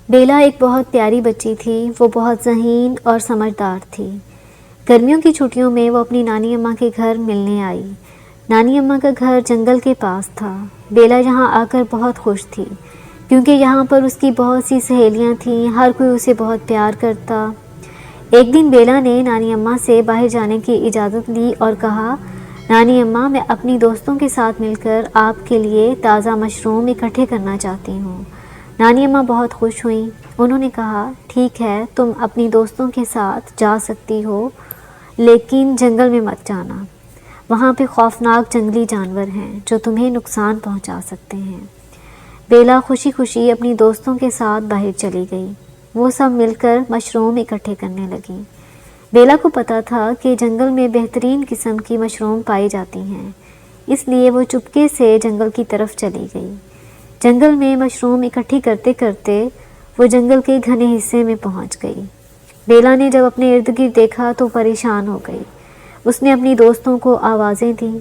بیلا ایک بہت پیاری بچی تھی۔ وہ بہت ذہین اور سمجھدار تھی۔ گرمیوں کی چھٹیوں میں وہ اپنی نانی اماں کے گھر ملنے آئی۔ نانی اماں کا گھر جنگل کے پاس تھا۔ بیلا یہاں آ کر بہت خوش تھی کیونکہ یہاں پر اس کی بہت سی سہیلیاں تھیں، ہر کوئی اسے بہت پیار کرتا۔ ایک دن بیلا نے نانی اماں سے باہر جانے کی اجازت لی اور کہا، نانی اماں، میں اپنی دوستوں کے ساتھ مل کر آپ کے لیے تازہ مشروم اکٹھے کرنا چاہتی ہوں۔ نانی اماں بہت خوش ہوئیں۔ انہوں نے کہا، ٹھیک ہے، تم اپنی دوستوں کے ساتھ جا سکتی ہو، لیکن جنگل میں مت جانا۔ وہاں پہ خوفناک جنگلی جانور ہیں جو تمہیں نقصان پہنچا سکتے ہیں۔ بیلا خوشی خوشی اپنی دوستوں کے ساتھ باہر چلی گئی۔ وہ سب مل کر مشروم اکٹھے کرنے لگیں۔ بیلا کو پتا تھا کہ جنگل میں بہترین قسم کی مشروم پائی جاتی ہیں، اس لیے وہ چپکے سے جنگل کی طرف چلی گئی۔ جنگل میں مشروم اکٹھی کرتے کرتے وہ جنگل کے گھنے حصے میں پہنچ گئی۔ بیلا نے جب اپنے ارد گرد دیکھا تو پریشان ہو گئی۔ اس نے اپنی دوستوں کو آوازیں دیں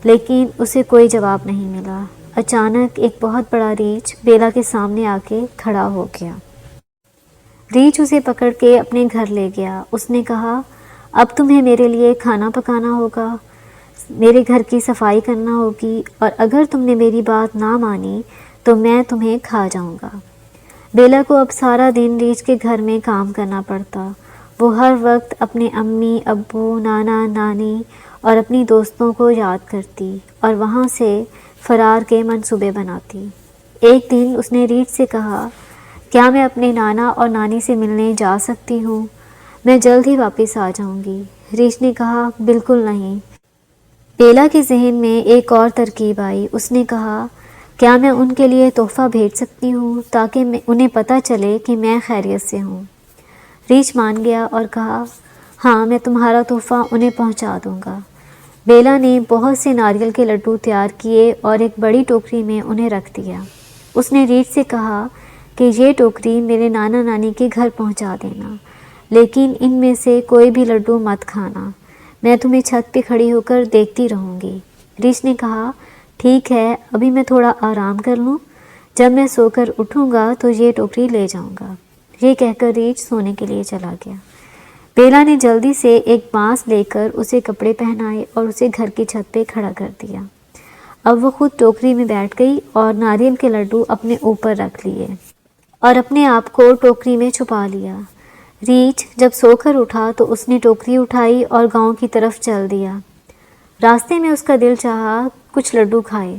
لیکن اسے کوئی جواب نہیں ملا۔ اچانک ایک بہت بڑا ریچھ بیلا کے سامنے آ کے کھڑا ہو گیا۔ ریچھ اسے پکڑ کے اپنے گھر لے گیا۔ اس نے کہا، اب تمہیں میرے لیے کھانا پکانا ہوگا، میرے گھر کی صفائی کرنا ہوگی، اور اگر تم نے میری بات نہ مانی تو میں تمہیں کھا جاؤں گا۔ بیلا کو اب سارا دن ریچھ کے گھر میں کام کرنا پڑتا۔ وہ ہر وقت اپنے امی ابو، نانا نانی اور اپنی دوستوں کو یاد کرتی اور وہاں سے فرار کے منصوبے بناتی۔ ایک دن اس نے ریچھ سے کہا، کیا میں اپنے نانا اور نانی سے ملنے جا سکتی ہوں؟ میں جلد ہی واپس آ جاؤں گی۔ ریچھ نے کہا، بالکل نہیں۔ بیلا کے ذہن میں ایک اور ترکیب آئی۔ اس نے کہا، کیا میں ان کے لیے تحفہ بھیج سکتی ہوں تاکہ انہیں پتہ چلے کہ میں خیریت سے ہوں؟ ریچھ مان گیا اور کہا، ہاں، میں تمہارا تحفہ انہیں پہنچا دوں گا۔ بیلا نے بہت سے ناریل کے لڈو تیار کیے اور ایک بڑی ٹوکری میں انہیں رکھ دیا۔ اس نے ریچھ سے کہا کہ یہ ٹوکری میرے نانا نانی کے گھر پہنچا دینا، لیکن ان میں سے کوئی بھی لڈو مت کھانا۔ میں تمہیں چھت پہ کھڑی ہو کر دیکھتی رہوں گی۔ ریچھ نے کہا، ٹھیک ہے، ابھی میں تھوڑا آرام کر لوں، جب میں سو کر اٹھوں گا تو یہ ٹوکری لے جاؤں گا۔ یہ کہہ کر ریچھ سونے کے لیے چلا گیا۔ بیلا نے جلدی سے ایک بانس لے کر اسے کپڑے پہنائے اور اسے گھر کی چھت پہ کھڑا کر دیا۔ اب وہ خود ٹوکری میں بیٹھ گئی اور ناریل کے لڈو اپنے اوپر رکھ لیے اور اپنے آپ کو ٹوکری میں چھپا لیا۔ ریچھ جب سو کر اٹھا تو اس نے ٹوکری اٹھائی اور گاؤں کی طرف چل دیا۔ راستے میں اس کا دل چاہا کچھ لڈو کھائے۔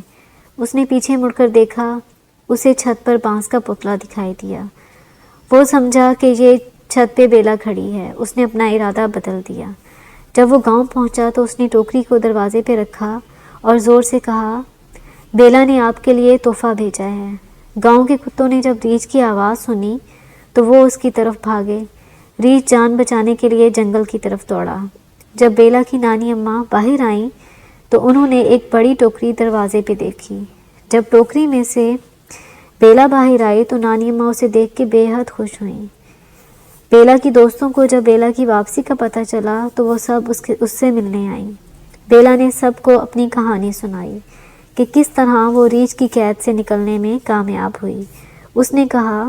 اس نے پیچھے مڑ کر دیکھا، اسے چھت پر بانس کا پتلا دکھائی دیا۔ وہ سمجھا کہ یہ چھت پہ بیلا کھڑی ہے۔ اس نے اپنا ارادہ بدل دیا۔ جب وہ گاؤں پہنچا تو اس نے ٹوکری کو دروازے پہ رکھا اور زور سے کہا، بیلا نے آپ کے لیے تحفہ بھیجا ہے۔ گاؤں کے کتوں نے جب ریچھ کی آواز سنی تو وہ اس کی طرف بھاگے۔ ریچھ جان بچانے کے لیے جنگل کی طرف دوڑا۔ جب بیلا کی نانی اماں باہر آئیں تو انہوں نے ایک بڑی ٹوکری دروازے پہ دیکھی۔ جب ٹوکری میں سے بیلا باہر آئی تو نانی اماں اسے دیکھ کے بے حد خوش ہوئیں۔ بیلا کی دوستوں کو جب بیلا کی واپسی کا پتہ چلا تو وہ سب اس سے ملنے آئیں۔ بیلا نے سب کو اپنی کہانی سنائی کہ کس طرح وہ ریچھ کی قید سے نکلنے میں کامیاب ہوئی۔ اس نے کہا،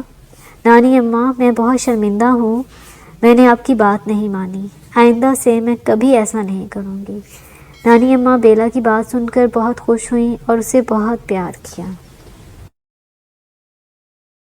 نانی اماں، میں بہت شرمندہ ہوں، میں نے آپ کی بات نہیں مانی۔ آئندہ سے میں کبھی ایسا نہیں کروں گی۔ نانی اماں بیلا کی بات سن کر بہت خوش ہوئیں اور اسے بہت پیار کیا۔